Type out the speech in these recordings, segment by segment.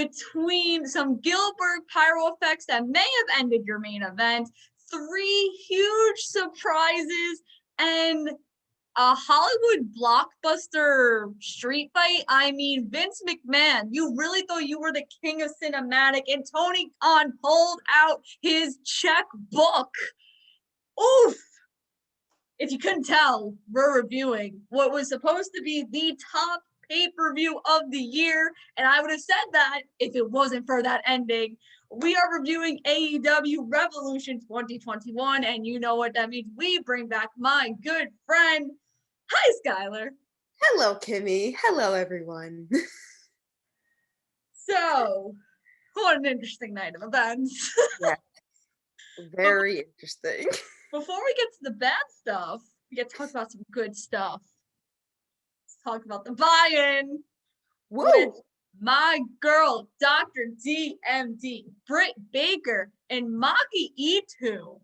between some Gillberg pyro effects that may have ended your main event, 3 huge surprises, and a Hollywood blockbuster street fight. I mean, Vince McMahon, you really thought you were the king of cinematic, and Tony Khan pulled out his checkbook. Oof! If you couldn't tell, we're reviewing what was supposed to be the top pay-per-view of the year, and I would have said that if it wasn't for that ending. We are reviewing AEW Revolution 2021, and you know what that means. We bring back my good friend. Hi, Skyler. Hello, Kimmy. Hello, everyone. So, what an interesting night of events. Yeah, very interesting. Before we get to the bad stuff, we get to talk about some good stuff. Let's talk about the buy-in. Woo! With my girl, Dr. DMD, Britt Baker, and Maki Ito.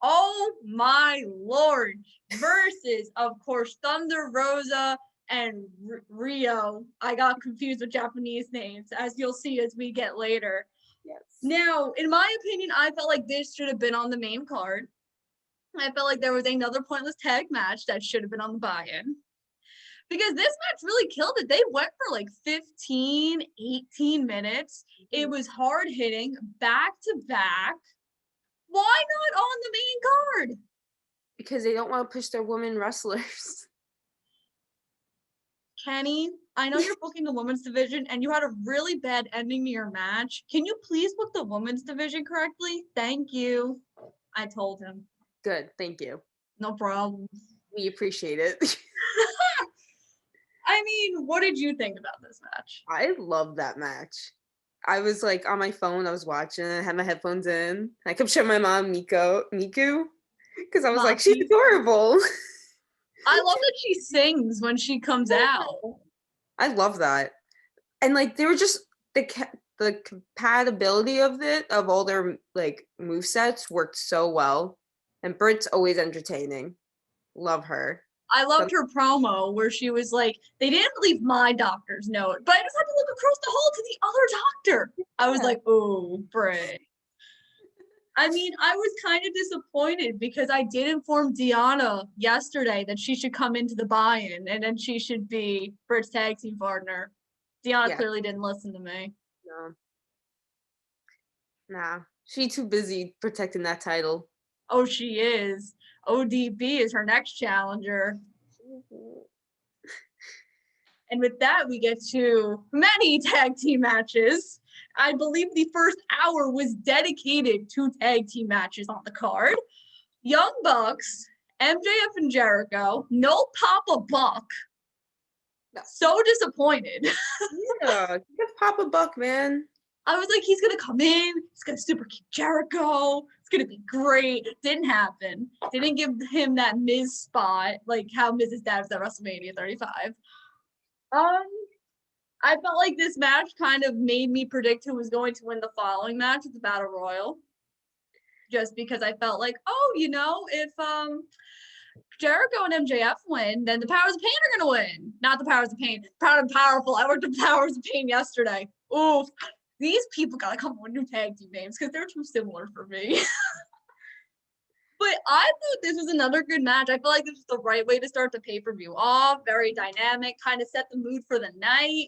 Oh my lord. Versus, of course, Thunder Rosa and Rio. I got confused with Japanese names, as you'll see as we get later. Yes. Now, in my opinion, I felt like this should have been on the main card. I felt like there was another pointless tag match that should have been on the buy-in. Because this match really killed it. They went for like 15, 18 minutes. It was hard hitting, back to back. Why not on the main card? Because they don't want to push their women wrestlers. Kenny, I know you're booking the women's division and you had a really bad ending to your match. Can you please book the women's division correctly? Thank you. I told him. Good, thank you. No problem. We appreciate it. I mean, what did you think about this match? I love that match. I was like on my phone, I was watching, I had my headphones in. I kept showing my mom Miku, because I was like, she's adorable. I love that she sings when she comes out. I love that. And like they were just the compatibility of it, of all their like movesets worked so well. And Britt's always entertaining. Love her. I loved her promo where she was like, they didn't leave my doctor's note, but I just had to look across the hall to the other doctor. I was like, oh, Britt. I mean, I was kind of disappointed because I did inform Deanna yesterday that she should come into the buy-in and then she should be Britt's tag team partner. Deanna clearly didn't listen to me. No. Nah. She's too busy protecting that title. Oh, she is. ODB is her next challenger. And with that, we get to many tag team matches. I believe the first hour was dedicated to tag team matches on the card. Young Bucks, MJF and Jericho, no Papa Buck. So disappointed. Yeah, give Papa Buck, man. I was like, he's going to come in. He's going to super kick Jericho. It's going to be great. Didn't happen. Didn't give him that Miz spot, like how Miz's dad was at WrestleMania 35. I felt like this match kind of made me predict who was going to win the following match at the Battle Royal. Just because I felt like, oh, you know, if Jericho and MJF win, then the Powers of Pain are going to win. Not the Powers of Pain. Proud and Powerful. I worked the Powers of Pain yesterday. Oof. These people got to come up with new tag team names because they're too similar for me. But I thought this was another good match. I feel like this was the right way to start the pay-per-view off. Very dynamic, kind of set the mood for the night.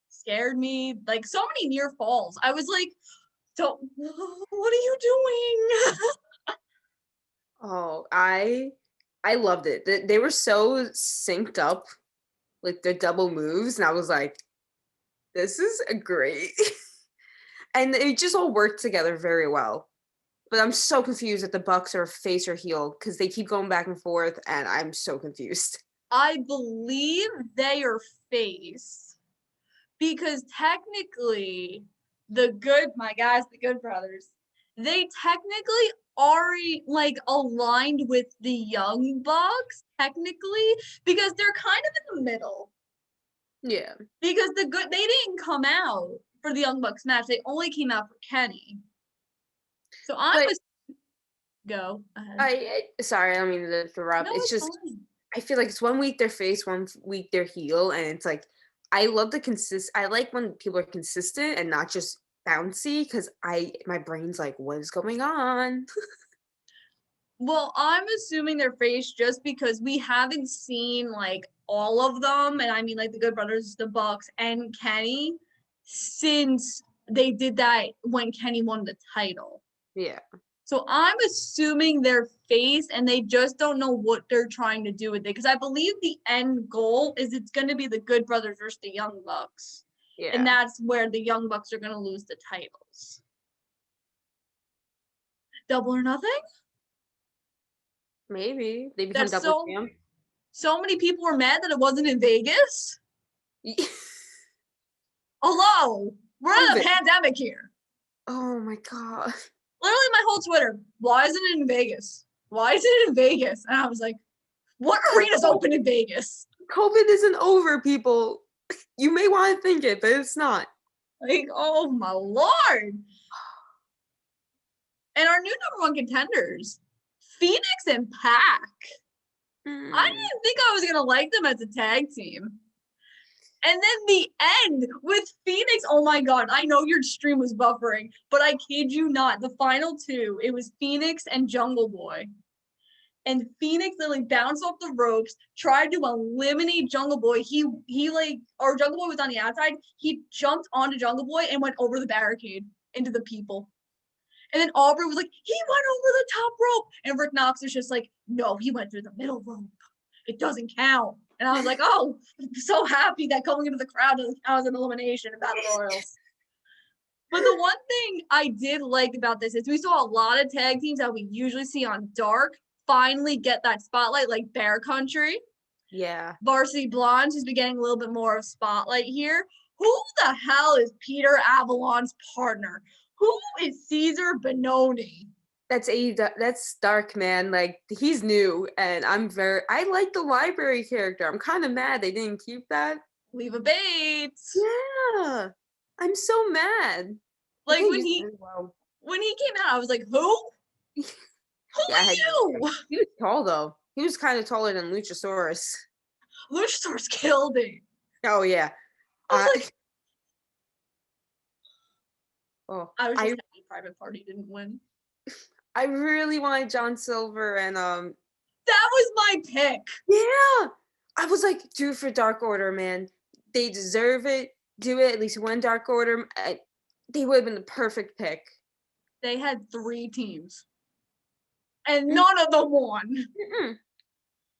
Scared me. Like, so many near falls. I was like, what are you doing? Oh, I loved it. They were so synced up, like the double moves, and I was like, this is great. And it just all worked together very well. But I'm so confused that the Bucks are face or heel because they keep going back and forth, and I'm so confused. I believe they are face because technically the Good Brothers, they technically are like aligned with the Young Bucks technically because they're kind of in the middle. Yeah. Because they didn't come out for the Young Bucks match. They only came out for Kenny. So go ahead. Sorry, I don't mean to interrupt. No, it's just fine. I feel like it's 1 week they're face, 1 week they're heel, and it's like I love I like when people are consistent and not just bouncy, because my brain's like, what is going on? Well, I'm assuming they're face just because we haven't seen like all of them, and I mean like the Good Brothers, the Bucks, and Kenny since they did that when Kenny won the title. Yeah. So I'm assuming they're face and they just don't know what they're trying to do with it. Because I believe the end goal is it's going to be the Good Brothers versus the Young Bucks. Yeah. And that's where the Young Bucks are going to lose the titles. Double or Nothing? Maybe they become That's double champ. so many people were mad that it wasn't in Vegas. Hello, we're in a pandemic here. Oh my god. Literally my whole Twitter, why isn't it in Vegas? Why is it in Vegas? And I was like, what arena's open in Vegas? COVID isn't over, people. You may want to think it, but it's not. Like, oh my lord. And our new number one contenders, Phoenix and Pac. I didn't think I was going to like them as a tag team. And then the end with Phoenix. Oh my god, I know your stream was buffering, but I kid you not. The final two, it was Phoenix and Jungle Boy. And Phoenix literally bounced off the ropes, tried to eliminate Jungle Boy. He like, or Jungle Boy was on the outside. He jumped onto Jungle Boy and went over the barricade into the people. And then Aubrey was like, he went over the top rope. And Rick Knox was just like, no, he went through the middle rope. It doesn't count. And I was like, oh, I'm so happy that going into the crowd doesn't count as an elimination in Battle Royals. But the one thing I did like about this is we saw a lot of tag teams that we usually see on Dark finally get that spotlight, like Bear Country. Yeah. Varsity Blondes, who's been getting a little bit more of spotlight here. Who the hell is Peter Avalon's partner? Who is Caesar Benoni? That's Dark, man. Like, he's new, and I like the library character. I'm kind of mad they didn't keep that. Leva Bates. Yeah. I'm so mad. Like when he came out, I was like, who? Who are you? He was tall though. He was kind of taller than Luchasaurus. Luchasaurus killed it. Oh yeah. I was I was just happy Private Party didn't win. I really wanted John Silver and that was my pick. Yeah. I was like, do it for Dark Order, man. They deserve it. Do it at least one Dark Order. They would have been the perfect pick. They had 3 teams. And none of them won.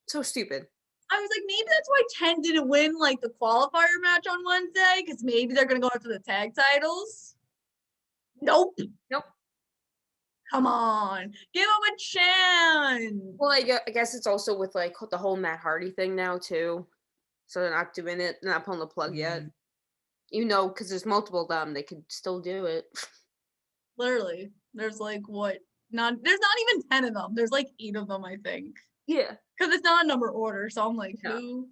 So stupid. I was like, maybe that's why 10 didn't win like the qualifier match on Wednesday, because maybe they're gonna go after the tag titles. Nope. Come on, give them a chance. Well, I guess it's also with like the whole Matt Hardy thing now too, so they're not doing it. They're not pulling the plug yet. You know, because there's multiple of them, they could still do it. Literally, there's like what? There's not even 10 of them. There's like 8 of them, I think. Yeah, because it's not a number order, so I'm like, who?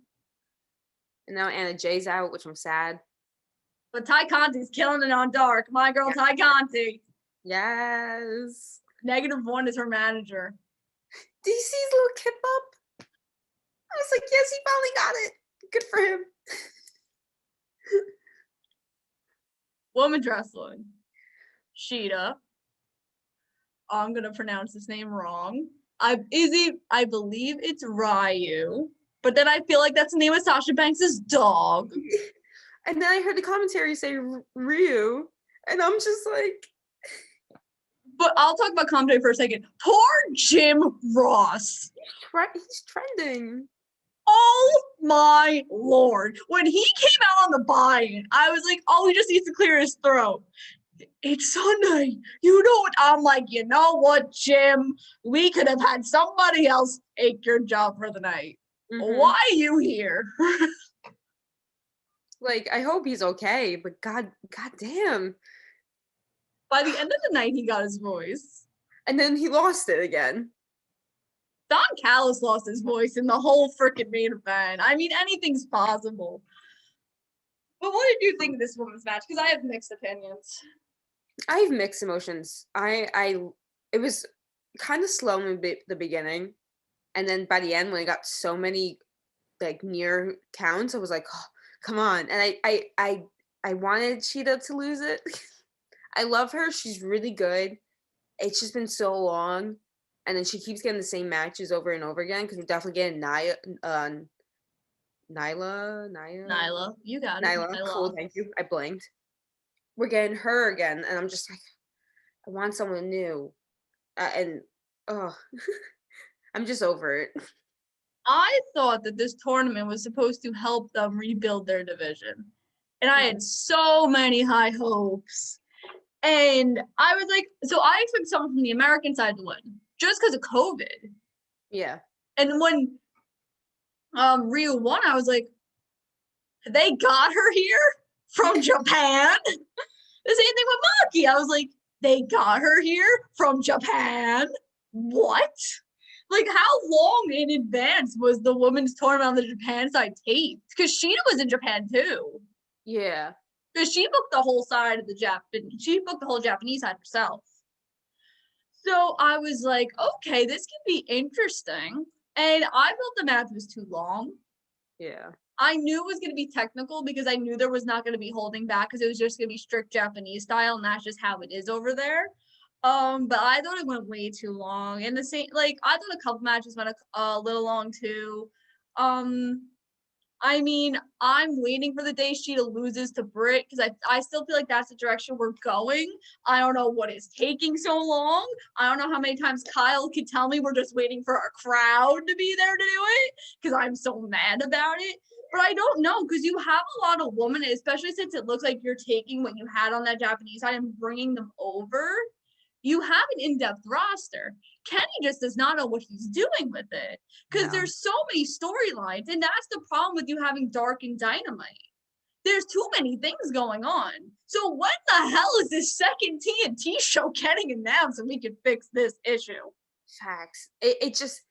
And now Anna Jay's out, which I'm sad. But Ty Conti's killing it on Dark. My girl, Ty Conti. Yes. -1 is her manager. DC's little kip up. I was like, yes, he finally got it. Good for him. Women's wrestling. Sheeta. I'm gonna pronounce this name wrong. I believe it's Ryu. But then I feel like that's the name of Sasha Banks' dog. And then I heard the commentary say Ryu. And I'm just like, but I'll talk about commentary for a second. Poor Jim Ross. He's trending. Oh my lord. When he came out on the buy-in, I was like, oh, he just needs to clear his throat. It's Sunday. You know what? I'm like, you know what, Jim? We could have had somebody else take your job for the night. Why are you here? Like, I hope he's okay, but god damn. By the end of the night, he got his voice. And then he lost it again. Don Callis lost his voice in the whole freaking main event. I mean, anything's possible. But what did you think of this women's match? Because I have mixed opinions. I have mixed emotions. It was kind of slow in the beginning. And then by the end, when I got so many like near counts, I was like, oh, come on. And I wanted Cheetah to lose it. I love her. She's really good. It's just been so long. And then she keeps getting the same matches over and over again because we're definitely getting Nyla, you got it. Nyla. Cool, thank you. I blanked. We're getting her again, and I'm just like, I want someone new. And oh, I'm just over it. I thought that this tournament was supposed to help them rebuild their division. And I had so many high hopes. And I was like, so I expect someone from the American side to win just because of COVID. Yeah. And when Aew won, I was like, they got her here from Japan. The same thing with Maki. I was like, they got her here from Japan. What? Like, how long in advance was the women's tournament on the Japan side taped? Because Sheena was in Japan too. Yeah. Because she booked the whole side of the she booked the whole Japanese side herself. So I was like, okay, this can be interesting. And I felt the match was too long. Yeah. I knew it was going to be technical because I knew there was not going to be holding back because it was just going to be strict Japanese style, and that's just how it is over there. But I thought it went way too long. And the same, like, I thought a couple matches went a little long too. I mean, I'm waiting for the day Sheeta loses to Britt because I still feel like that's the direction we're going. I don't know what is taking so long. I don't know how many times Kyle could tell me we're just waiting for a crowd to be there to do it because I'm so mad about it. But I don't know because you have a lot of women, especially since it looks like you're taking what you had on that Japanese side and bringing them over. You have an in-depth roster. Kenny just does not know what he's doing with it because there's so many storylines, and that's the problem with you having Dark and Dynamite. There's too many things going on. So when the hell is this second TNT show getting announced and we can fix this issue? Facts. It just,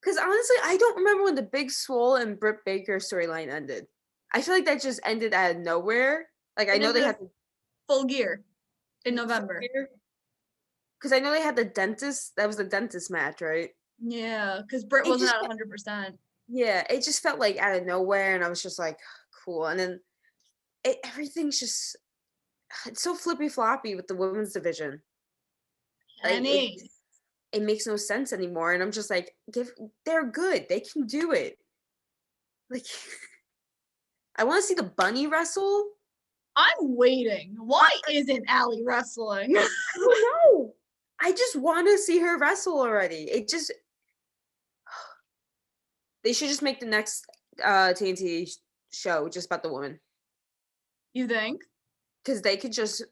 because honestly, I don't remember when the Big Swole and Britt Baker storyline ended. I feel like that just ended out of nowhere. Like, I know they had Full Gear in November. Because I know they had the dentist. That was the dentist match, right? Yeah, because Britt wasn't at 100%. Yeah, it just felt like out of nowhere, and I was just like, cool. And then everything's just, it's so flippy floppy with the women's division. Like, it makes no sense anymore. And I'm just like, they're good. They can do it. Like, I want to see the bunny wrestle. I'm waiting. Why isn't Allie wrestling? I don't know. I just want to see her wrestle already. They should just make the next TNT show just about the woman. You think? Because they could just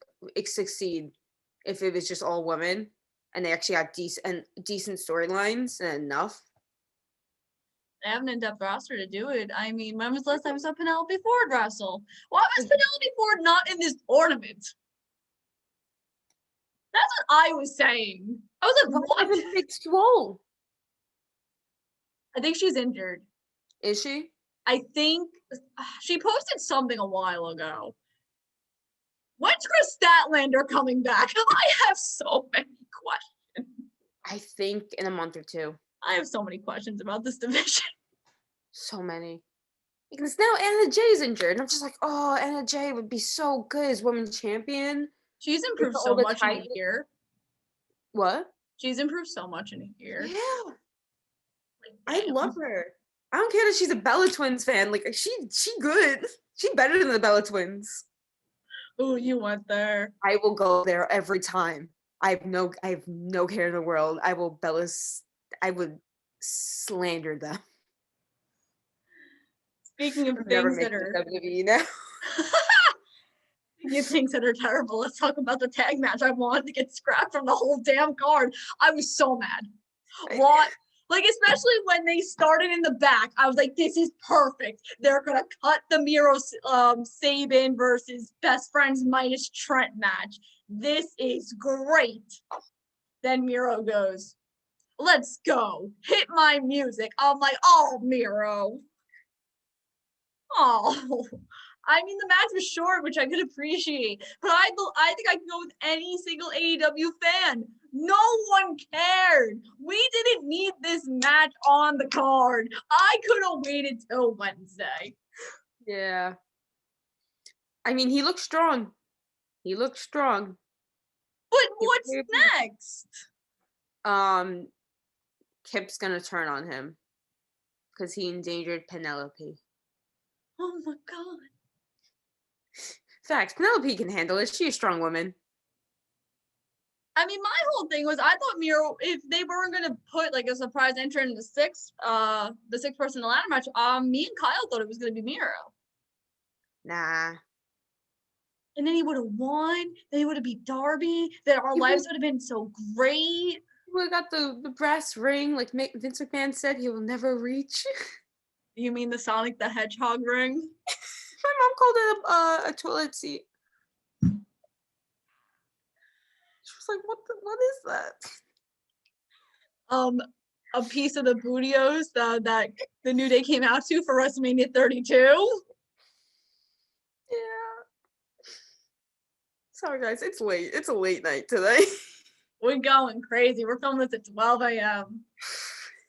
succeed if it was just all women and they actually have decent storylines and enough. They have an in-depth roster to do it. I mean, when was the last time I saw Penelope Ford wrestle? Why was Penelope Ford not in this tournament? That's what I was saying. I was like, what? Big Swole? I think she's injured. Is she? I think she posted something a while ago. When's Chris Statlander coming back? I have so many questions. I think in a month or two. I have so many questions about this division. So many. Because now Anna Jay's injured. And I'm just like, oh, Anna Jay would be so good as women's champion. She's improved so much in a year. What? She's improved so much in a year. Yeah. I love her. I don't care that she's a Bella Twins fan. Like, she good. She better than the Bella Twins. Oh, you went there. I will go there every time. I have no care in the world. I would slander them. Speaking of things that are WWE now. You things that are terrible. Let's talk about the tag match. I wanted to get scrapped from the whole damn card. I was so mad. What? Like, especially when they started in the back, I was like, this is perfect. They're going to cut the Miro Sabin versus Best Friends minus Trent match. This is great. Then Miro goes, let's go. Hit my music. I'm like, oh, Miro. Oh. I mean, the match was short, which I could appreciate, but I think I can go with any single AEW fan. No one cared. We didn't need this match on the card. I could have waited till Wednesday. Yeah. I mean, he looks strong. He looks strong. But He what's played- next? Kip's gonna turn on him because he endangered Penelope. Oh my god. Facts. Penelope can handle it. She's a strong woman. I mean, my whole thing was I thought Miro, if they weren't gonna put like a surprise entrant in the sixth person in the ladder match, me and Kyle thought it was gonna be Miro. Nah. And then he would have won. Then he would have beat Darby. Then our lives would have been so great. We got the brass ring, like Vince McMahon said, he will never reach. You mean the Sonic the Hedgehog ring? My mom called it a toilet seat. She was like, what is that? A piece of the Bootios that the New Day came out to for WrestleMania 32. Yeah. Sorry guys, it's late. It's a late night today. We're going crazy. We're filming this at 12 a.m.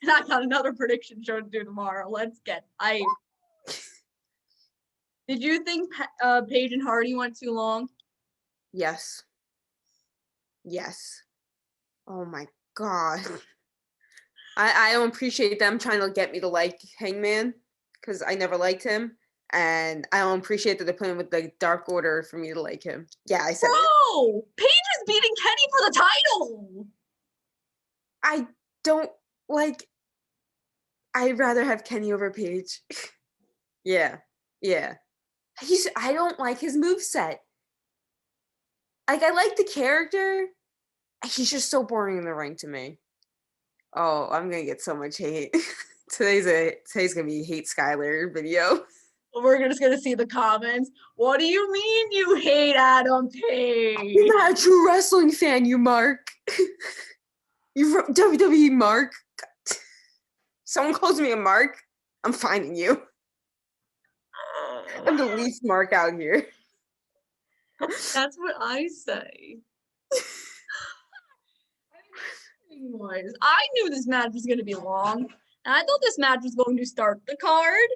And I got another prediction show to do tomorrow. Let's get hyped. Did you think Paige and Hardy went too long? Yes. Yes. Oh my god. I don't appreciate them trying to get me to like Hangman because I never liked him. And I don't appreciate that they're playing with the Dark Order for me to like him. Yeah, I said it. Bro, Paige is beating Kenny for the title. I don't like. I'd rather have Kenny over Paige. Yeah. I don't like his moveset. Like, I like the character. He's just so boring in the ring to me. Oh, I'm gonna get so much hate. Today's gonna be hate Skyler video. We're just gonna see the comments. What do you mean you hate Adam Page? You're not a true wrestling fan, you Mark. You WWE Mark. Someone calls me a Mark, I'm finding you. I'm the least Mark out here. That's what I say. Anyways, I knew this match was going to be long, and I thought this match was going to start the card.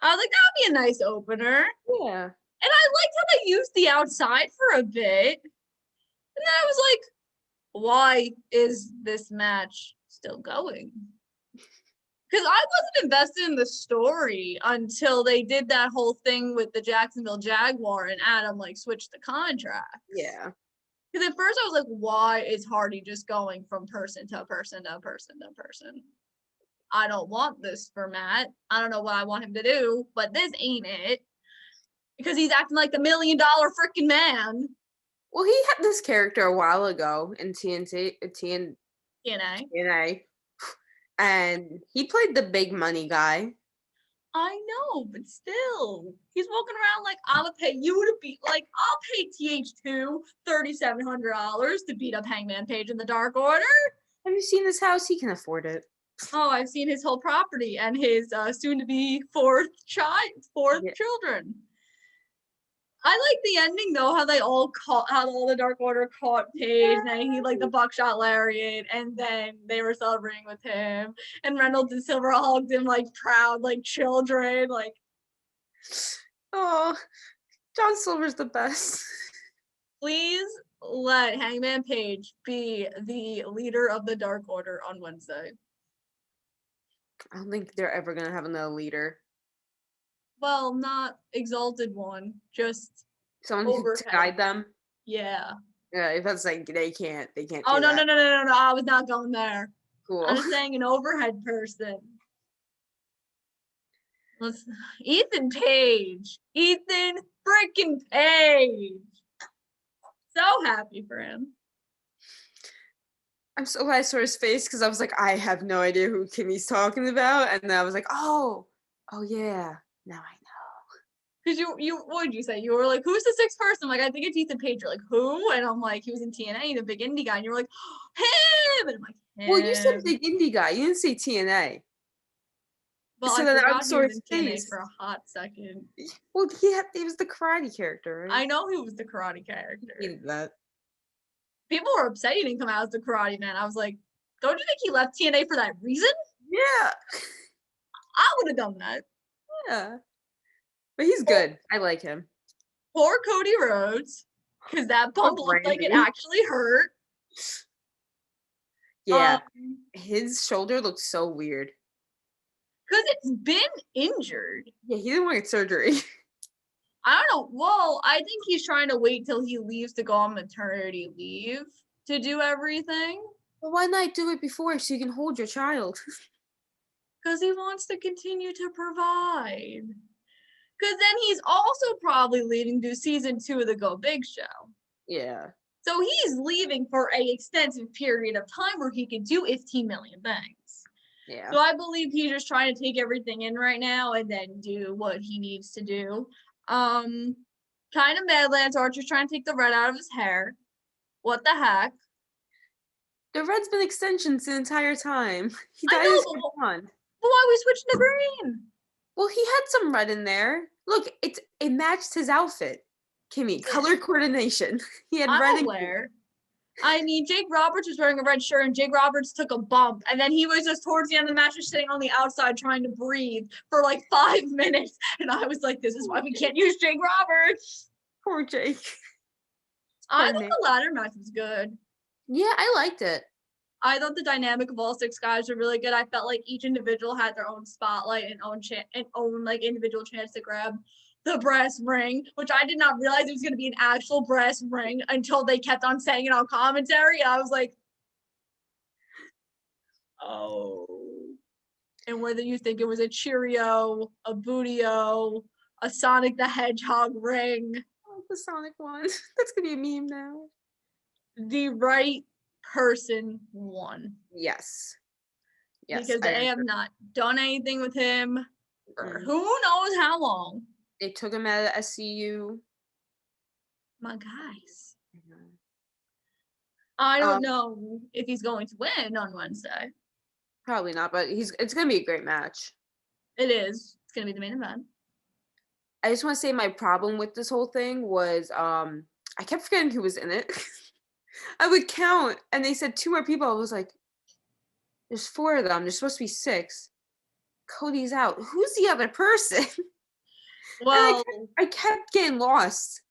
I was like, that'd be a nice opener. Yeah. And I liked how they used the outside for a bit. And then I was like, why is this match still going? Because I wasn't invested in the story until they did that whole thing with the Jacksonville Jaguar and Adam like switched the contract. Yeah. Because at first I was like, why is Hardy just going from person to person to person to person? I don't want this for Matt. I don't know what I want him to do, but this ain't it. Because he's acting like the $1 million freaking man. Well, he had this character a while ago in TNA. And he played the big money guy. I know, but still, he's walking around like, I'm gonna pay you to beat, like, I'll pay TH2 $3,700 to beat up Hangman Page in the Dark Order. Have you seen his house? He can afford it. Oh, I've seen his whole property and his soon-to-be fourth children. I like the ending though, how all the Dark Order caught Paige, and then he like the buckshot lariat, and then they were celebrating with him, and Reynolds and Silver hugged him like proud, like children, like. Oh, John Silver's the best. Please let Hangman Page be the leader of the Dark Order on Wednesday. I don't think they're ever gonna have another leader. Well, not exalted one, just someone overhead. To guide them. Yeah. Yeah, if it's like they can't. Oh no, I was not going there. Cool. I'm just saying an overhead person. Ethan Page. Ethan freaking Page. So happy for him. I'm so glad I saw his face because I was like, I have no idea who Kimmy's talking about, and then I was like, oh yeah, now I know. Because you what did you say? You were like, who's the sixth person? I'm like, I think it's Ethan Page. You're like, who? And I'm like, he was in TNA, the big indie guy. And you were like, him. And I'm like, him. Well, you said big indie guy. You didn't say TNA. Well, so I then forgot he was in TNA face. for a hot second. Well, he was the karate character, right? I know he was the karate character. He did that. People were upset he didn't come out as the karate man. I was like, don't you think he left TNA for that reason? Yeah. I would have done that. Yeah. But he's good. I like him. Poor Cody Rhodes, because that bump looked like it Randy. actually hurt. Yeah. His shoulder looks so weird. Because it's been injured. Yeah, he didn't want to get surgery. I don't know. Well, I think he's trying to wait till he leaves to go on maternity leave to do everything. Well, why not do it before so you can hold your child? Because he wants to continue to provide. Because then he's also probably leaving to do season 2 of the Go Big Show. Yeah. So he's leaving for an extensive period of time where he can do 15 million things. Yeah. So I believe he's just trying to take everything in right now and then do what he needs to do. Kind of mad Lance Archer's trying to take the red out of his hair. What the heck? The red's been extensions the entire time. He I dyed know, his but hair blonde. why are we switching to green? Well, he had some red in there. Look, it matched his outfit. Kimmy, color coordination. He had red I'm aware. I mean, Jake Roberts was wearing a red shirt and Jake Roberts took a bump and then he was just towards the end of the match just sitting on the outside trying to breathe for like 5 minutes. And I was like, this is why we can't use Jake Roberts. Poor Jake. I thought the ladder match was good. Yeah, I liked it. I thought the dynamic of all 6 guys were really good. I felt like each individual had their own spotlight and own like individual chance to grab the brass ring, which I did not realize it was going to be an actual brass ring until they kept on saying it on commentary. And I was like, oh. And whether you think it was a Cheerio, a Bootio, a Sonic the Hedgehog ring. Oh, the Sonic one. That's going to be a meme now. The right person won. Yes. Because they have not done anything with him for who knows how long. They took him out of SCU. My guys. I don't know if he's going to win on Wednesday. Probably not, but it's going to be a great match. It is. It's going to be the main event. I just want to say my problem with this whole thing was I kept forgetting who was in it. I would count, and they said 2 more people. I was like, there's 4 of them. There's supposed to be 6. Cody's out. Who's the other person? Well, I kept getting lost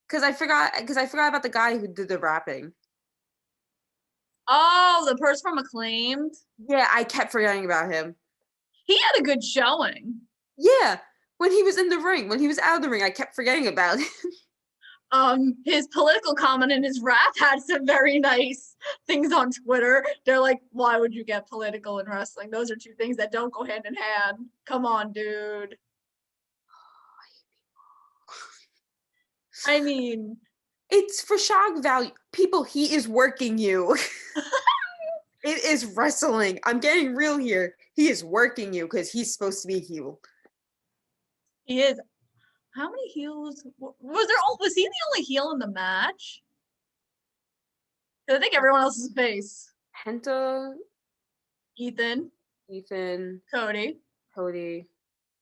because I forgot about the guy who did the rapping. Oh, the person from Acclaimed? Yeah, I kept forgetting about him. He had a good showing. Yeah, when he was in the ring, when he was out of the ring, I kept forgetting about him. His political comment and his rap had some very nice things on Twitter. They're like, why would you get political in wrestling? Those are 2 things that don't go hand in hand. Come on, dude. I mean, it's for shock value. People, he is working you. It is wrestling. I'm getting real here. He is working you because he's supposed to be a heel. He is. How many heels was he the only heel in the match? I think everyone else is face. Penta, Ethan, Cody,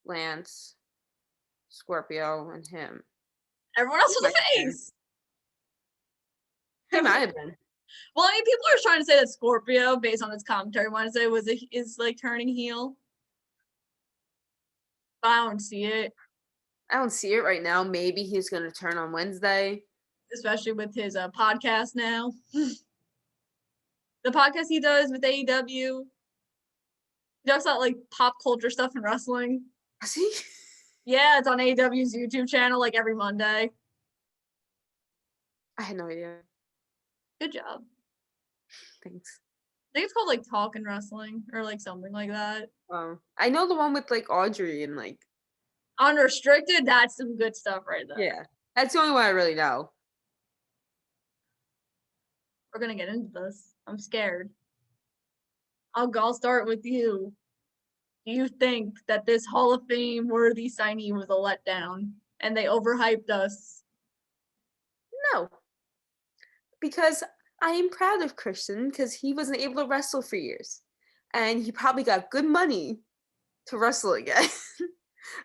Lance, Scorpio, and him. Everyone else was a face. He might have been. Well, I mean, people are trying to say that Scorpio, based on his commentary, Wednesday is like turning heel. But I don't see it. I don't see it right now. Maybe he's going to turn on Wednesday. Especially with his podcast now. The podcast he does with AEW. He talks about like pop culture stuff and wrestling. Is he? Yeah, it's on AEW's YouTube channel like every Monday. I had no idea. Good job. Thanks. I think it's called like Talkin' Wrestling or like something like that. I know the one with like Audrey and like Unrestricted. That's some good stuff right there. Yeah, that's the only one I really know. We're gonna get into this. I'm scared. I'll start with you. Do you think that this Hall of Fame worthy signee was a letdown and they overhyped us? No. Because I am proud of Christian because he wasn't able to wrestle for years. And he probably got good money to wrestle again.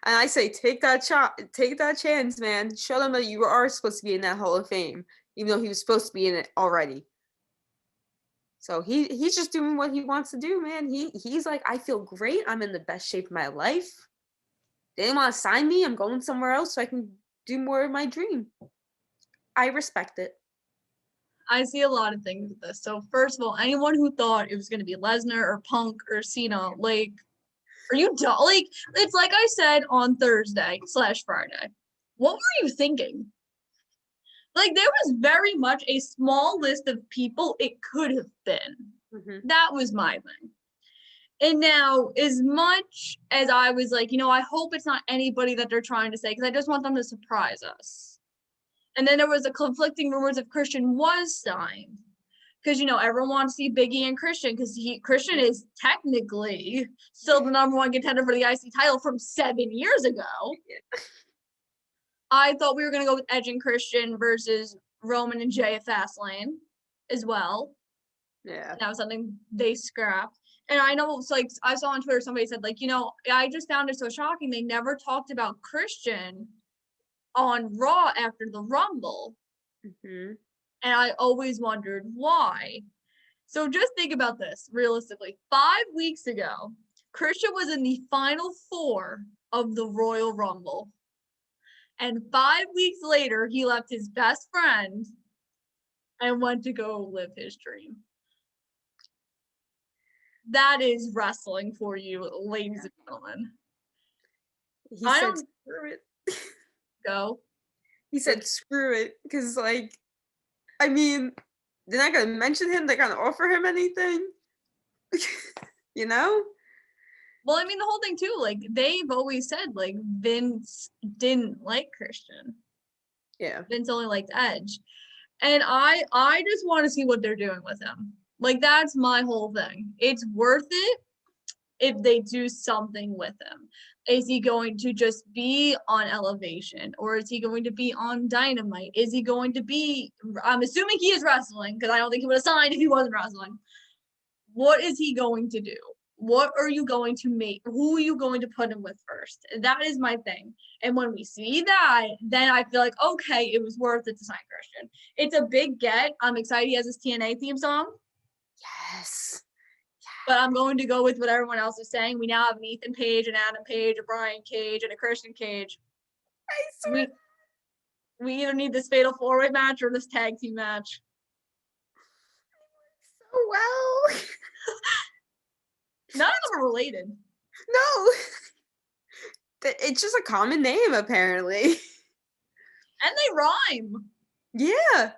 And I say, take that chance, man. Show them that you are supposed to be in that Hall of Fame, even though he was supposed to be in it already. So he's just doing what he wants to do, man. He's like, I feel great. I'm in the best shape of my life. They didn't want to sign me. I'm going somewhere else so I can do more of my dream. I respect it. I see a lot of things with this. So first of all, anyone who thought it was going to be Lesnar or Punk or Cena, like, are you dumb? Like, it's like I said on Thursday/Friday. What were you thinking? Like, there was very much a small list of people it could have been. Mm-hmm. That was my thing. And now, as much as I was like, I hope it's not anybody that they're trying to say, because I just want them to surprise us. And then there was a conflicting rumors if Christian was signed. Because, everyone wants to see Biggie and Christian, because Christian is technically still the number one contender for the IC title from 7 years ago. Yeah. I thought we were going to go with Edge and Christian versus Roman and Jay at Fastlane as well. Yeah. That was something they scrapped. And I know it's like, I saw on Twitter, somebody said, like, I just found it so shocking. They never talked about Christian on Raw after the Rumble. Mm-hmm. And I always wondered why. So just think about this realistically. 5 weeks ago, Christian was in the final 4 of the Royal Rumble. And 5 weeks later, he left his best friend and went to go live his dream. That is wrestling for you, ladies and gentlemen. He said, screw it. Go. He said, screw it. Because, like, I mean, they're not going to mention him. They're going to offer him anything. Well, I mean, the whole thing, too, like, they've always said, like, Vince didn't like Christian. Yeah. Vince only liked Edge. And I just want to see what they're doing with him. Like, that's my whole thing. It's worth it if they do something with him. Is he going to just be on Elevation? Or is he going to be on Dynamite? Is he going to be, I'm assuming he is wrestling, because I don't think he would have signed if he wasn't wrestling. What is he going to do? What are you going to make? Who are you going to put him with first? That is my thing. And when we see that, then I feel like, okay, it was worth it to sign Christian. It's a big get. I'm excited he has his TNA theme song. Yes. But I'm going to go with what everyone else is saying. We now have an Ethan Page, an Adam Page, a Brian Cage, and a Christian Cage. We either need this fatal 4-way match or this tag team match. So well. None of them are related. No. It's just a common name, apparently. And they rhyme. Yeah.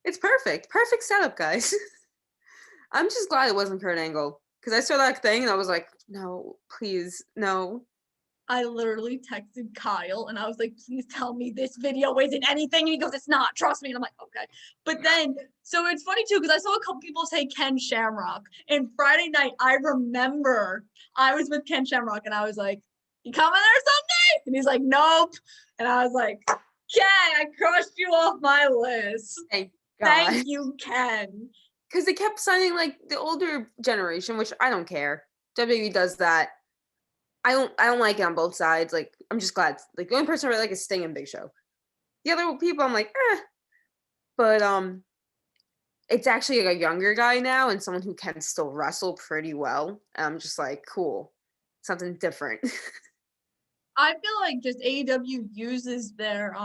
It's perfect. Perfect setup, guys. I'm just glad it wasn't Kurt Angle. Because I saw that thing and I was like, no, please, no. I literally texted Kyle and I was like, please tell me this video isn't anything. And he goes, it's not, trust me. And I'm like, okay. But then, so it's funny too, because I saw a couple people say Ken Shamrock. And Friday night, I remember I was with Ken Shamrock and I was like, you coming there Sunday? And he's like, nope. And I was like, Ken, I crossed you off my list. Thank God. Thank you, Ken. Because they kept signing like the older generation, which I don't care. WWE does that. I don't like it on both sides. Like, I'm just glad. Like, the only person I really like is Sting and Big Show. The other people, I'm like, eh. But it's actually like a younger guy now and someone who can still wrestle pretty well. I'm just like, cool, something different. I feel like just AEW uses their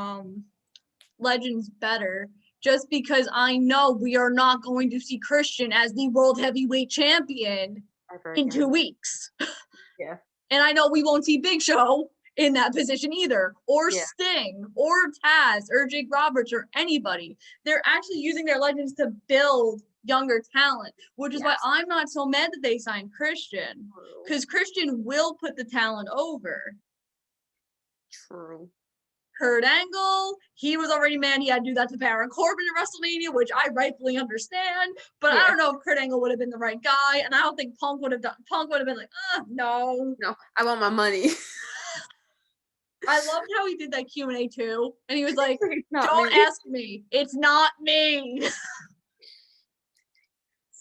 legends better, just because I know we are not going to see Christian as the world heavyweight champion in 2 weeks. Yeah. And I know we won't see Big Show in that position either, or Sting, or Taz, or Jake Roberts, or anybody. They're actually using their legends to build younger talent, which is why I'm not so mad that they signed Christian, because Christian will put the talent over. True. Kurt Angle, he was already mad he had to do that to Baron Corbin at WrestleMania, which I rightfully understand, but I don't know if Kurt Angle would have been the right guy, and I don't think Punk would have been like, no. No, I want my money. I loved how he did that Q&A too, and he was like, don't ask me, it's not me.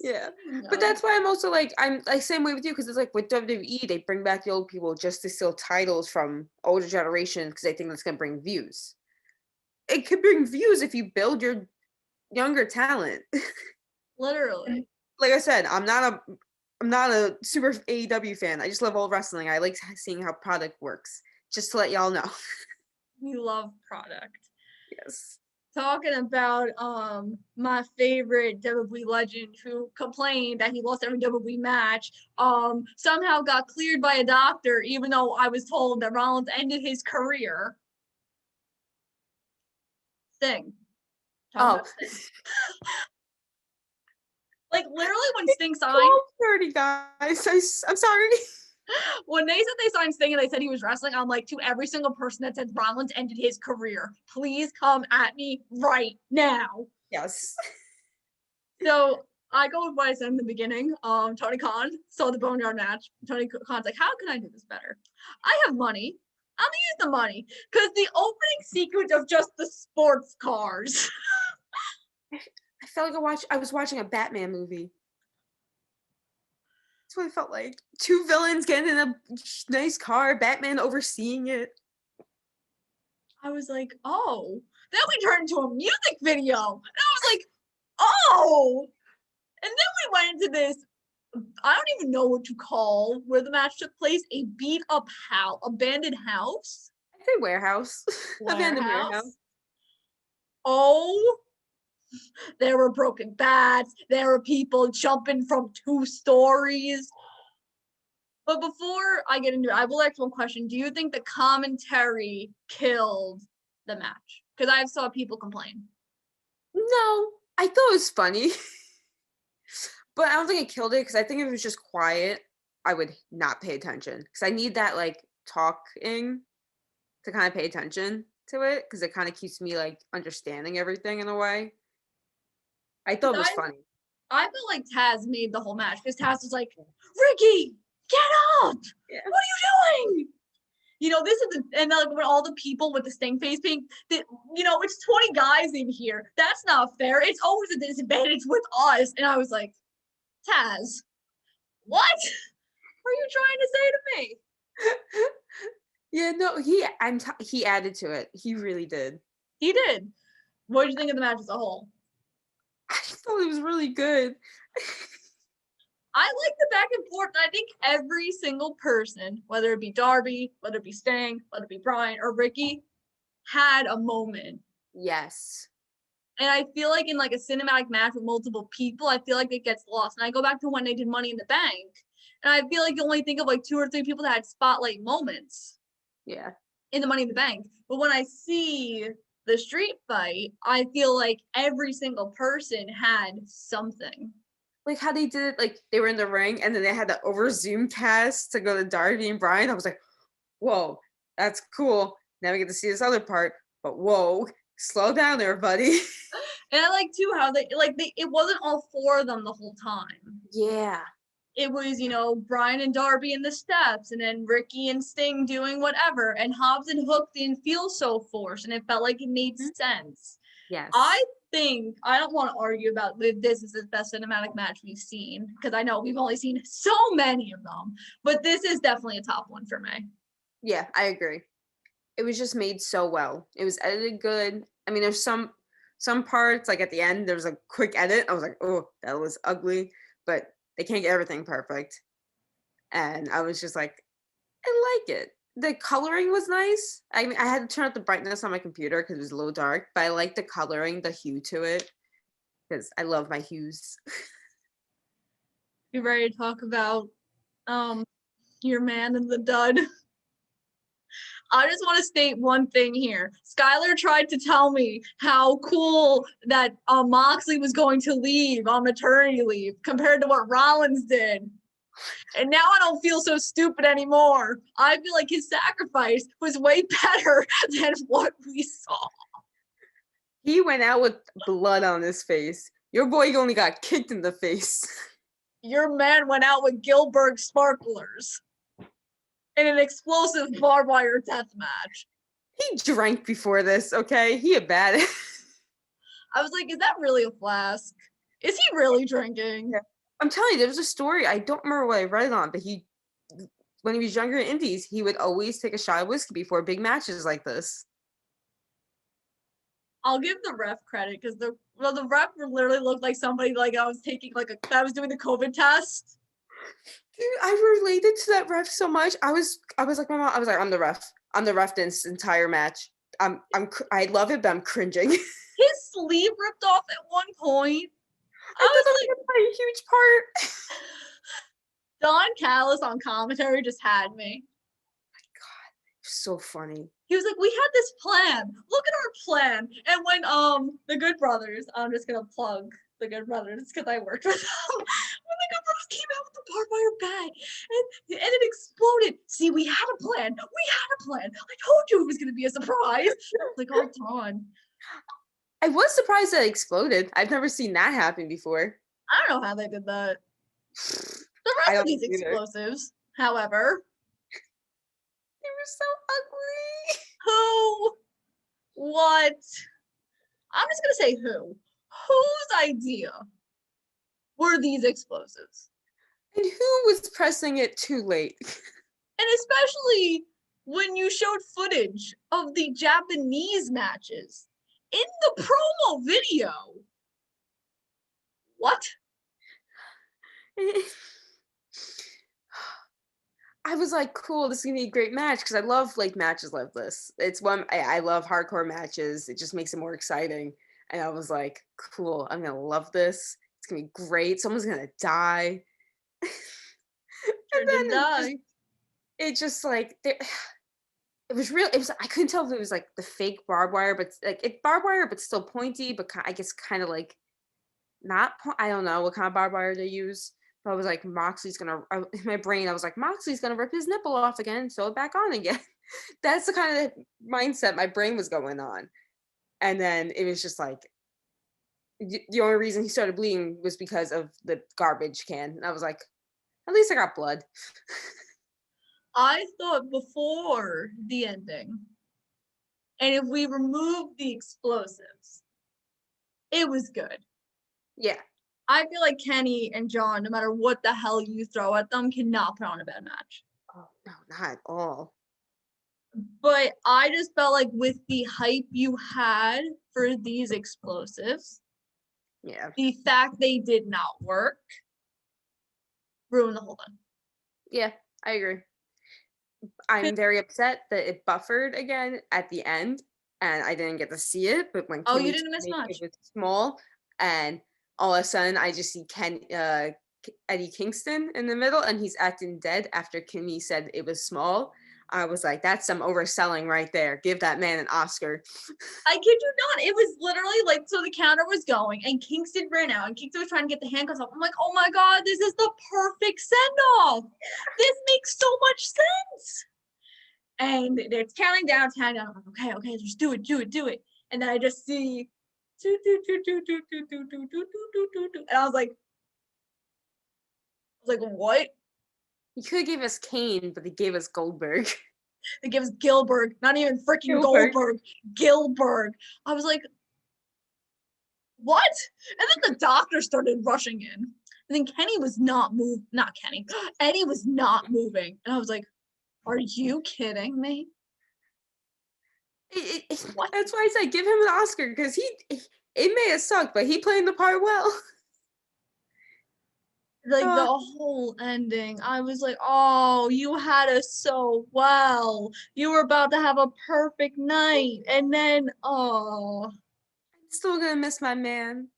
Yeah, but that's why I'm also like, I'm like same way with you, because it's like with WWE, they bring back the old people just to steal titles from older generations because they think that's gonna bring views. It could bring views if you build your younger talent. Literally. Like I said, I'm not a super AEW fan. I just love old wrestling. I like seeing how product works. Just to let y'all know. We love product. Yes. Talking about my favorite WWE legend who complained that he lost every WWE match, somehow got cleared by a doctor, even though I was told that Rollins ended his career. Sting. Talking Oh. about Sting. Like literally when Sting signed, 12:30, guys. I'm sorry. when they said they signed Sting and they said he was wrestling, I'm like, to every single person that said Rollins ended his career, please come at me right now. Yes. So I go with what I said in the beginning. Tony Khan saw the Boneyard match. Tony Khan's like, how can I do this better? I have money. I'm gonna use the money. Because the opening sequence of just the sports cars. I felt like I was watching a Batman movie. That's what it felt like. Two villains getting in a nice car, Batman overseeing it. I was like, oh. Then we turned into a music video. And I was like, oh. And then we went into this, I don't even know what to call where the match took place, a beat up house, abandoned house. I say warehouse. Abandoned warehouse. Oh, there were broken bats. There were people jumping from 2 stories. But before I get into it, I will ask one question. Do you think the commentary killed the match? Because I saw people complain. No, I thought it was funny. But I don't think it killed it because I think if it was just quiet, I would not pay attention. Because I need that like talking to kind of pay attention to it because it kind of keeps me like understanding everything in a way. I thought it was funny. I feel like Taz made the whole match because Taz was like, Ricky, get up! Yeah. What are you doing? You know, this is and like when all the people with the Sting face paint, you know, it's 20 guys in here. That's not fair. It's always a disadvantage with us. And I was like, Taz, what are you trying to say to me? Yeah, no, he added to it. He really did. He did. What did you think of the match as a whole? I thought it was really good. I like the back and forth. I think every single person, whether it be Darby, whether it be Sting, whether it be Brian or Ricky, had a moment. Yes. And I feel like in like a cinematic match with multiple people, I feel like it gets lost. And I go back to when they did Money in the Bank, and I feel like you only think of like 2 or 3 people that had spotlight moments. Yeah. In the Money in the Bank. But when I see the street fight, I feel like every single person had something. Like how they did it, like they were in the ring and then they had the over Zoom cast to go to Darby and Brian. I was like, whoa, that's cool. Now we get to see this other part, but whoa, slow down there, buddy. And I like too how they it wasn't all 4 of them the whole time. Yeah. It was, you know, Brian and Darby in the steps, and then Ricky and Sting doing whatever, and Hobbs and Hook didn't feel so forced, and it felt like it made sense. Yes. I think, I don't want to argue about if this is the best cinematic match we've seen, because I know we've only seen so many of them, but this is definitely a top one for me. Yeah, I agree. It was just made so well. It was edited good. I mean, there's some parts, like at the end, there was a quick edit. I was like, oh, that was ugly, but they can't get everything perfect. And I was just like, I like it. The coloring was nice. I mean, I had to turn up the brightness on my computer because it was a little dark, but I like the coloring, the hue to it, because I love my hues. You ready to talk about your man and the dud? I just want to state one thing here. Skyler tried to tell me how cool that Moxley was going to leave on maternity leave compared to what Rollins did. And now I don't feel so stupid anymore. I feel like his sacrifice was way better than what we saw. He went out with blood on his face. Your boy only got kicked in the face. Your man went out with Gillberg sparklers in an explosive barbed wire death match. He drank before this, okay? He a bad. I was like, is that really a flask? Is he really drinking? Yeah. I'm telling you, there was a story. I don't remember what I read it on, but when he was younger in Indies, he would always take a shot of whiskey before big matches like this. I'll give the ref credit because the ref literally looked like somebody like I was taking I was doing the COVID test. Dude, I related to that ref so much. I was like my mom. I was like, I'm the ref. I'm the ref this entire match. I love it, but I'm cringing. His sleeve ripped off at one point. I thought I that was was gonna play a huge part. like, Don Callis on commentary just had me. So funny. He was like, we had this plan. Look at our plan. And when the Good Brothers, I'm just gonna plug the Good Brothers because I worked with them. When the Good Brothers came out with the barbed wire bag and it exploded. See, we had a plan. We had a plan. I told you it was gonna be a surprise. Like, oh, Dawn. I was surprised that it exploded. I've never seen that happen before. I don't know how they did that. The I rest of don't these either. explosives, however, They were so ugly. who, what? I'm just gonna say who. Whose idea were these explosives? And who was pressing it too late? And especially when you showed footage of the Japanese matches in the promo video. What? I was like, cool, this is gonna be a great match because I love like matches like this. It's one I love hardcore matches. It just makes it more exciting. And I was like, cool, I'm gonna love this. It's gonna be great. Someone's gonna die. Sure And did then die. it just like it was real. It was I couldn't tell if it was like the fake barbed wire, but like it barbed wire, but still pointy, but I guess kind of like not. I don't know what kind of barbed wire they use. But I was like, Moxley's gonna. In my brain, I was like, Moxley's gonna rip his nipple off again and sew it back on again. That's the kind of mindset my brain was going on. And then it was just like the only reason he started bleeding was because of the garbage can. And I was like, at least I got blood. I thought before the ending, and if we remove the explosives, it was good. Yeah. I feel like Kenny and John, no matter what the hell you throw at them, cannot put on a bad match. Oh no, not at all. But I just felt like with the hype you had for these explosives, Yeah. the fact they did not work ruined the whole thing. Yeah, I agree. I'm very upset that it buffered again at the end and I didn't get to see it. But when Oh, you Kenny didn't miss told me much. it was small and all of a sudden I just see Eddie Kingston in the middle and he's acting dead after Kimmy said it was small. I was like, that's some overselling right there. Give that man an Oscar. I kid you not. It was literally like, so the counter was going and Kingston ran out and Kingston was trying to get the handcuffs off. I'm like, oh my God, this is the perfect send off. This makes so much sense. And it's counting down. I'm like, okay, just do it. And then I just see, and I was like, what? He could have gave us Kane, but he gave us Goldberg. It gives Gillberg, not even freaking Gillberg. Goldberg, Gillberg. I was like, what? And then the doctor started rushing in. And then Kenny was not Eddie was not moving. And I was like, are you kidding me? What? That's why I said give him an Oscar because it may have sucked, but he played the part well. Like the whole ending, I was like, oh, you had us so well. You were about to have a perfect night. And then, oh. I'm still gonna miss my man.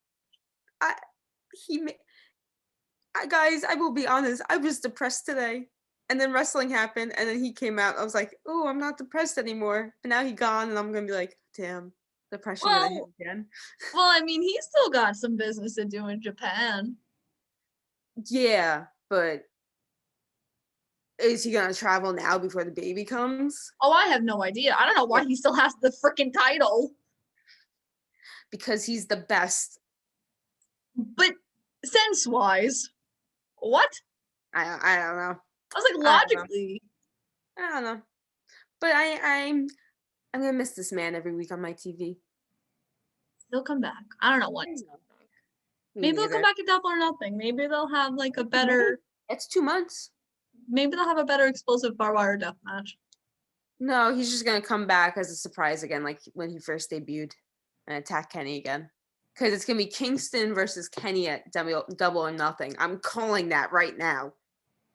Guys, I will be honest, I was depressed today. And then wrestling happened, and then he came out. I was like, oh, I'm not depressed anymore. And now he's gone, and I'm gonna be like, damn, depression gonna hit again. Well, I mean, he's still got some business to do in Japan. Yeah, but is he gonna travel now before the baby comes? Oh, I have no idea. I don't know why he still has the freaking title. Because he's the best. But sense-wise, what? I don't know. I was like, logically. I don't know. But I'm gonna miss this man every week on my TV. They'll come back. I don't know what. Maybe they'll come back at Double or Nothing. Maybe they'll have like a better. It's 2 months. Maybe they'll have a better explosive barbed wire death match. No, he's just gonna come back as a surprise again, like when he first debuted, and attack Kenny again. Because it's gonna be Kingston versus Kenny at Double or Nothing. I'm calling that right now.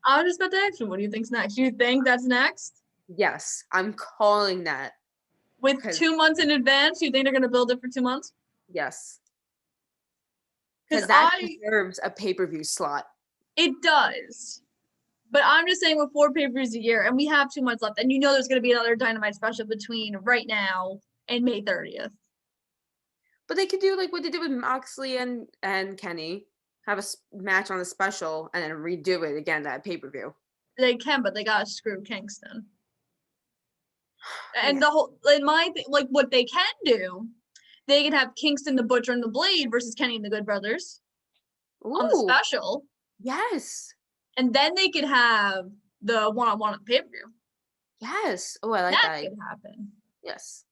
I was just about to ask you, what do you think's next? Do you think that's next? Yes, I'm calling that. With 'Cause- 2 months in advance, you think they're gonna build it for 2 months? Yes, Because because that deserves a pay-per-view slot. it does. But I'm just saying with 4 pay-per-views a year, and we have 2 months left, and you know there's gonna be another Dynamite special between right now and May 30th. But they could do like what they did with Moxley and Kenny, have a match on the special and then redo it again at pay-per-view. They can, but they gotta screw Kingston. And Yeah. the whole, in my like what they can do, they can have Kingston the Butcher and the Blade versus Kenny and the Good Brothers on the Ooh, special, yes, and then they could have the one-on-one on the pay-per-view. yes. Oh, I like That that. could happen. Yes.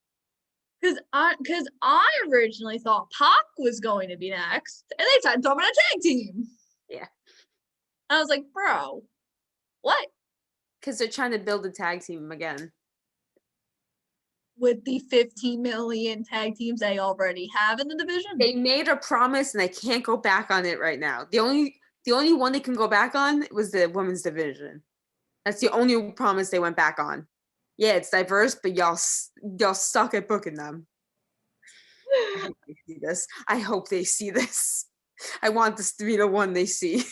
Because I originally thought Pac was going to be next, and they tried throwing a tag team. Yeah. I was like, bro, what? Because they're trying to build a tag team again. With the 15 million tag teams they already have in the division. They made a promise and they can't go back on it right now. The only one they can go back on was the women's division. That's the only promise they went back on. Yeah, it's diverse, but y'all suck at booking them. I hope they see this. I hope they see this. I want this to be the one they see.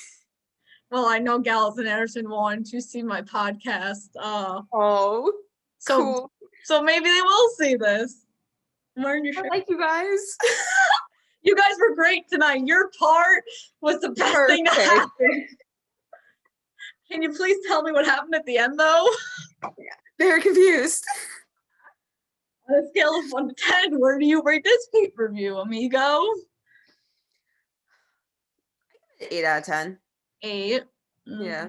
Well, I know Gallows and Anderson want to see my podcast. Oh, So, cool. so maybe they will see this. Learn your I shit. like you guys. You guys were great tonight. Your part was the best thing to Perfect. happen. Can you please tell me what happened at the end, though? They're confused. On a scale of 1 to 10, where do you rate this pay-per-view, amigo? 8 out of 10. 8. Yeah.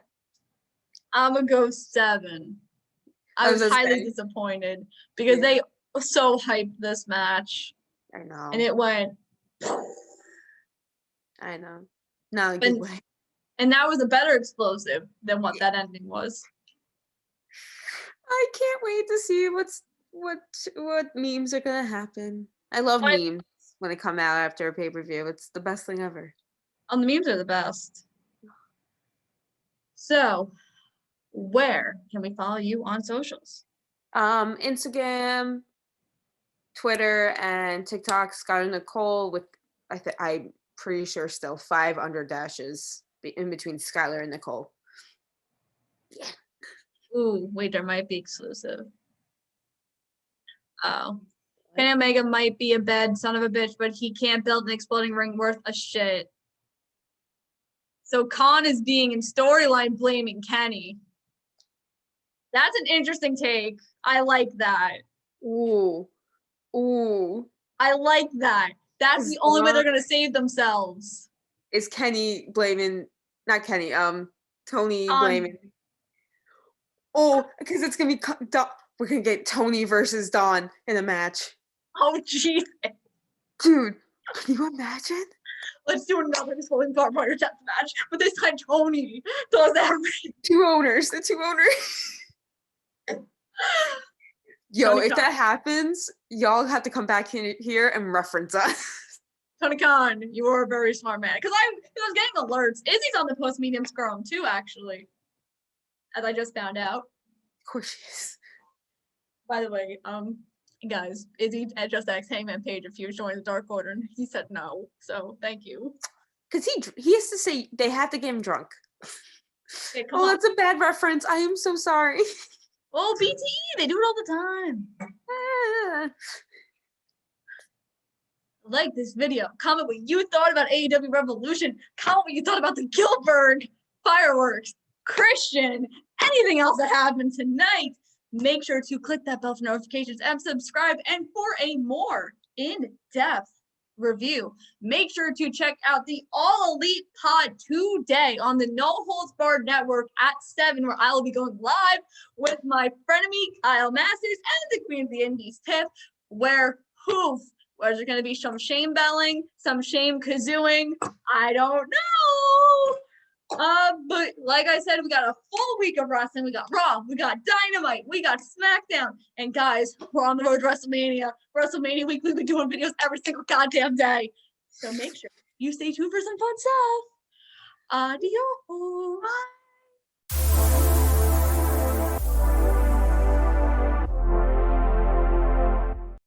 I'm gonna go 7. I was highly disappointed because they so hyped this match. I know. And it went. I know. Not in a good way. And that was a better explosive than what that ending was. I can't wait to see what memes are gonna happen. I love memes when they come out after a pay-per-view. It's the best thing ever. The memes are the best. So, where can we follow you on socials? Instagram, Twitter, and TikTok. Skyler Nicole with I'm pretty sure still 5 under dashes in between Skyler and Nicole. Yeah. Ooh, wait, there might be exclusive. Oh. Kenny Omega might be a bad son of a bitch, but he can't build an exploding ring worth a shit. So Khan is being in storyline blaming Kenny. That's an interesting take. I like that. Ooh. I like that. That's the only way they're gonna save themselves. Is Kenny blaming? Not Kenny. Tony blaming. Oh, because it's gonna be we're gonna get Tony versus Dawn in a match. Oh jeez, dude, can you imagine? Let's do another Exploding Barbed Wire Death match, but this time Tony does everything. The two owners. Yo, Tony if Khan. that happens, y'all have to come back here and reference us. Tony Khan, you are a very smart man. Because I was getting alerts. Izzy's on the post medium scrum too, actually. As I just found out. Of course she is. By the way, guys, Izzy at Just X Hangman Page if he was joining the Dark Order, and he said no. So thank you. Because he has to say they have to get him drunk. Okay, come on. That's a bad reference. I am so sorry. Oh, BTE, they do it all the time. Like this video. Comment what you thought about AEW Revolution. Comment what you thought about the Gillberg fireworks. Christian, anything else that happened tonight. Make sure to click that bell for notifications and subscribe. And for a more in-depth review, make sure to check out the All Elite Pod today on the No Holds Barred Network at 7, where I will be going live with my frenemy Kyle Masters and the Queen of the Indies Tiff, where was there going to be some shame belling, some shame kazooing? I don't know. But like I said, we got a full week of wrestling. We got Raw, we got Dynamite, we got SmackDown, and guys, we're on the road to WrestleMania. WrestleMania week, we'll be doing videos every single goddamn day. So make sure you stay tuned for some fun stuff. Adios.